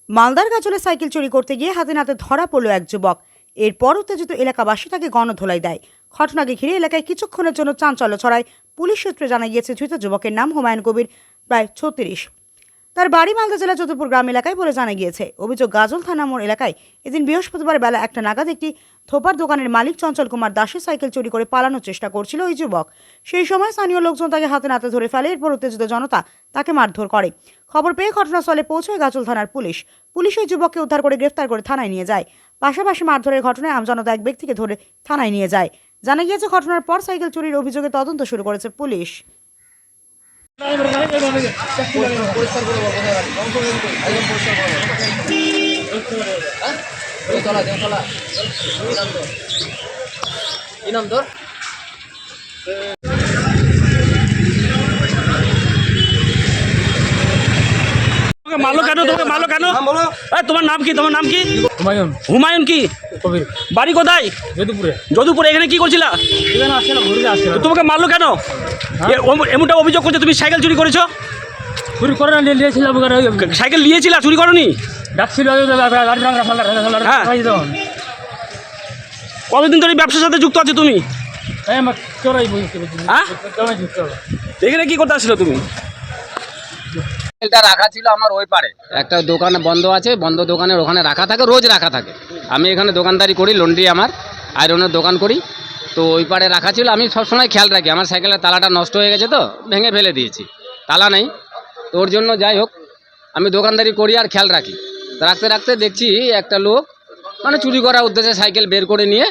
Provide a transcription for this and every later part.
মালদার গাজলে সাইকেল চুরি করতে গিয়ে হাতে নাতে ধরা পড়ল এক যুবক। এরপর উত্তেজিত এলাকাবাসী তাকে গণধোলাই দেয়। ঘটনাকে ঘিরে এলাকায় কিছুক্ষণের জন্য চাঞ্চল্য ছড়ায়। পুলিশ সূত্রে জানা গিয়েছে, ধৃত যুবকের নাম হুমায়ুন কবির, প্রায় 36। তার বাড়ি মালদা জেলা যদুপুর গ্রাম এলাকায় বলে জানা গিয়েছে। অভিযোগ, গাজল থানা মোড় এলাকায় এদিন বৃহস্পতিবার বেলা 1টা নাগাদ একটি থোপার দোকানের মালিক চঞ্চল কুমার দাসের সাইকেল চুরি করে পালানোর চেষ্টা করছিল ওই যুবক। সেই সময় স্থানীয় লোকজন তাকে হাতে নাতে ধরে ফেলে। এরপর উত্তেজিত জনতা তাকে মারধর করে। খবর পেয়ে ঘটনাস্থলে পৌঁছয় গাজল থানার পুলিশ। ওই যুবককে উদ্ধার করে গ্রেফতার করে থানায় নিয়ে যায়। পাশাপাশি মারধরের ঘটনায় আমজনতা এক ব্যক্তিকে ধরে থানায় নিয়ে যায়। জানা গিয়েছে, ঘটনার পর সাইকেল চুরির অভিযোগে তদন্ত শুরু করেছে পুলিশ। মারলো কেন? তোকে মারলো কেন? তোমার নাম কি? তোমার নাম কি? হুমায়ুন। হুমায়ুন কি? কবির। বাড়ি কোথায়? যদুপুরে। যদুপুরে। এখানে কি করছিলা? এখানে আসছিল, ঘুরে আসছিল। তোমাকে মারলো কেন? এমনটা অভিযোগ করছে তুমি সাইকেল চুরি করেছো। চুরি করে না, নিয়েছিলাম। সাইকেল নিয়েছিলা, চুরি করনি? ডাকছিল, হ্যাঁ। কতদিন ধরে ব্যবসার সাথে যুক্ত আছে তুমি? হ্যাঁ, এখানে কি করতে আসছিল তুমি? সাইকেলটা রাখা ছিল আমার ওই পারে একটা দোকানে, বন্ধ আছে, বন্ধ দোকানের ওখানে রাখা থাকে, রোজ রাখা থাকে। আমি এখানে দোকানদারি করি, লন্ড্রি আমার আয়রনের দোকান করি। তো ওই পারে রাখা ছিল, আমি সবসময় খেয়াল রাখি। আমার সাইকেলের তালাটা নষ্ট হয়ে গেছে, তো ভেঙে ফেলে দিয়েছি, তালা নেই। তো ওর জন্য যাই হোক, আমি দোকানদারি করি আর খেয়াল রাখি। রাখতে রাখতে দেখছি একটা লোক মানে চুরি করার উদ্দেশ্যে সাইকেল বের করে নিয়ে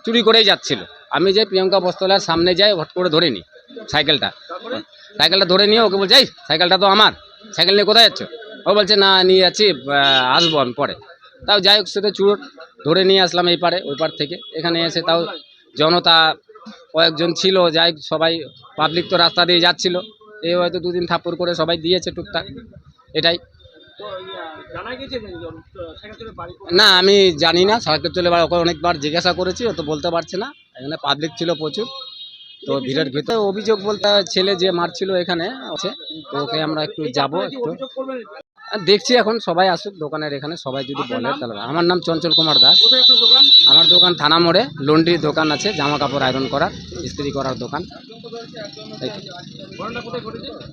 চুরি করেই যাচ্ছিল। আমি যে প্রিয়াঙ্কা বস্ত্রালয়ের সামনে যাই, হট করে ধরে নিই সাইকেলটা ধরে নিয়ে ওকে বলছি, এই সাইকেলটা তো আমার, সাইকেল নিয়ে কোথায় যাচ্ছ? ও বলছে, না নিয়ে যাচ্ছি, আসবো আমি পরে। তাও যাই হোক, সেটা চুর ধরে নিয়ে আসলাম এই পারে, ওই পার থেকে এখানে এসে। তাও জনতা কয়েকজন ছিল, যাই সবাই পাবলিক তো রাস্তা দিয়ে যাচ্ছিল, এই হয়তো দুদিন থাপ্পড় করে সবাই দিয়েছে টুকটাক, এটাই। না আমি জানি না, সাইকেল চলে ওকে অনেকবার জিজ্ঞাসা করেছি, ও তো বলতে পারছে না। এখানে পাবলিক ছিল প্রচুর, তো ভিড়ের ভিতরে অভিযোগ বলতে ছেলে যে মারছিল এখানে আছে, তো ওকে আমরা একটু যাবো, একটু দেখছি। এখন সবাই আসুক দোকানের এখানে, সবাই যদি বলে তাহলে। আমার নাম চঞ্চল কুমার দাস। আমার দোকান থানা মোড়ে, লন্ড্রির দোকান আছে, জামা কাপড় আয়রন করার, ইস্ত্রি করার দোকান।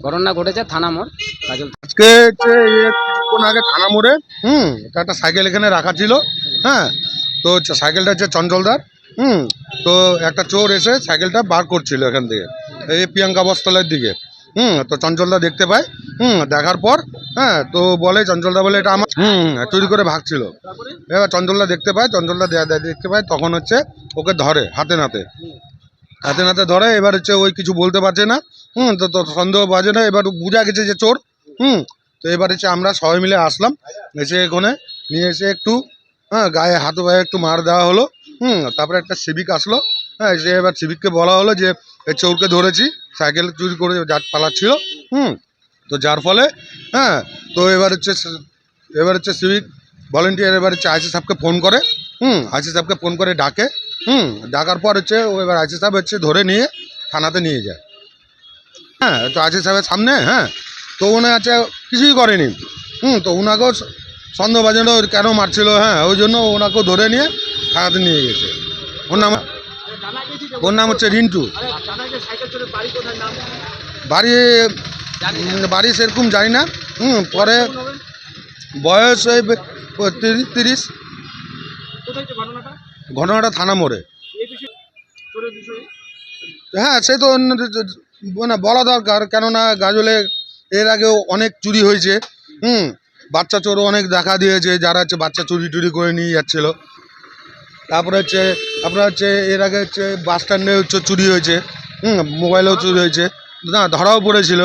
ঘটনা ঘটেছে থানা মোড়, গাজল। আজকে কিছুক্ষণ আগে থানা মোড়ে এটা একটা সাইকেল এখানে রাখা ছিল। হ্যাঁ, তো সাইকেলটা হচ্ছে চঞ্চলদার। তো একটা চোর এসে সাইকেলটা বার করছিল এখান থেকে, এই প্রিয়াঙ্কা বস্ত্রালয়ের দিকে। তো চঞ্চলদা দেখতে পায়। দেখার পর তো বলে, চঞ্চলদা বলে এটা আমার, চুরি করে ভাগছিল। এবার চঞ্চলদা দেখতে পায়, তখন হচ্ছে ওকে ধরে হাতে নাতে ধরে। এবার হচ্ছে ওই কিছু বলতে পারছে না। তো সন্দেহ বাজে না, এবার বোঝা গেছে যে চোর। তো এবার হচ্ছে আমরা সবাই মিলে আসলাম, এসে এখানে নিয়ে এসে একটু গায়ে হাতে পায়ে একটু মার দেওয়া হলো। তারপরে একটা সিভিক আসলো। সে এবার সিভিককে বলা হলো যে এই চোরকে ধরেছি, সাইকেল চুরি করে পালাচ্ছিল। তো যার ফলে তো এবার হচ্ছে সিভিক ভলেন্টিয়ার এবার হচ্ছে আইসি সাহেবকে ফোন করে। আইসি সাহেবকে ফোন করে ডাকে। ডাকার পর হচ্ছে ও এবার আইসি সাহেব হচ্ছে ধরে নিয়ে থানাতে নিয়ে যায়। তো আইসি সাহেবের সামনে তো উনি আছে কিছুই করেনি। তো ওনাকেও সন্দেহ বাজানো কেন মারছিল, ওই জন্য ওনাকেও ধরে নিয়ে থানাতে নিয়ে গেছে। ওর নাম হচ্ছে রিন্টু। বাড়ি সেরকম জানি না। পরে বয়স ওই 30। ঘটনাটা থানা মোড়ে। সে তো মানে বলা দরকার, কেননা গাজলে এর আগেও অনেক চুরি হয়েছে। বাচ্চা চোরও অনেক দেখা দিয়েছে, যারা হচ্ছে বাচ্চা চুরি করে নিয়ে যাচ্ছিল। তারপরে হচ্ছে আপনার হচ্ছে এর আগে হচ্ছে বাস স্ট্যান্ডে হচ্ছে চুরি হয়েছে। মোবাইলেও চুরি হয়েছে, না ধরাও পড়েছিল।